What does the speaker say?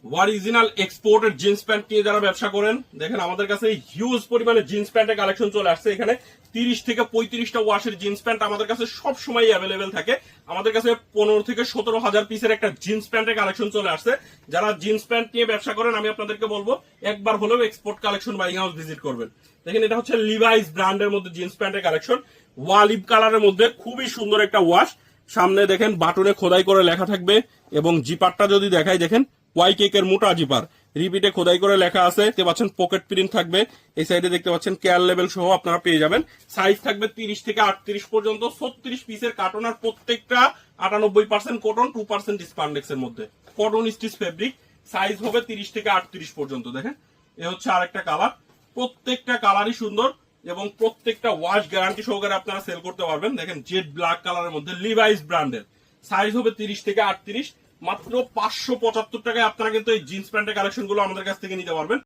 Original exported jeans pant নিয়ে যারা ব্যবসা করেন, দেখেন আমাদের কাছে হিউজ পরিমাণে জিন্স প্যান্টের কালেকশন চলে আসছে। এখানে 30 থেকে 35টা ওয়াশের জিন্স প্যান্ট আমাদের কাছে সব সময় অ্যাভেলেবেল থাকে। আমাদের কাছে 15 থেকে 17,000 পিসের একটা জিন্স প্যান্টের কালেকশন চলে আসছে। যারা জিন্স প্যান্ট নিয়ে ব্যবসা করেন, আমি আপনাদেরকে বলবো একবার হলেও export collection buying house visit করবেন। দেখেন এটা হচ্ছে লিভাইস ব্র্যান্ডের মধ্যে জিন্স প্যান্টের কালেকশন, ওয়ালিভ কালারের মধ্যে খুবই সুন্দর একটা ওয়াশ। সামনে দেখেন বাটনে খোদাই করে লেখা থাকবে, এবং জিপারটা যদি দেখাই দেখেন ওয়াই কেকের মোটা জিপার, রিপিটে খোদাই করে লেখা আছে। দেখতে পাচ্ছেন পকেট প্রিন্ট থাকবে, এই সাইডে দেখতে পাচ্ছেন কেয়ার লেভেল সহ আপনারা পেয়ে যাবেন। সাইজ থাকবে 30 থেকে 38 পর্যন্ত, 36 পিসের কার্টন, আর প্রত্যেকটা 98% কটন, 2% স্পান্ডেক্স এর মধ্যে কটন স্টিচ ফেব্রিক। সাইজ হবে 30 থেকে 38 পর্যন্ত। দেখেন এ হচ্ছে আরেকটা কালার, প্রত্যেকটা কালারই সুন্দর এবং প্রত্যেকটা ওয়াশ গ্যারান্টি সহকারে আপনারা সেল করতে পারবেন। দেখেন জেড ব্ল্যাক কালারের মধ্যে লিভাইস ব্র্যান্ডের, সাইজ হবে 30 থেকে 38, মাত্র 575 টাকায় আপনারা কিন্তু এই জিন্স প্যান্টের কালেকশন গুলো আমাদের কাছ থেকে নিতে পারবেন।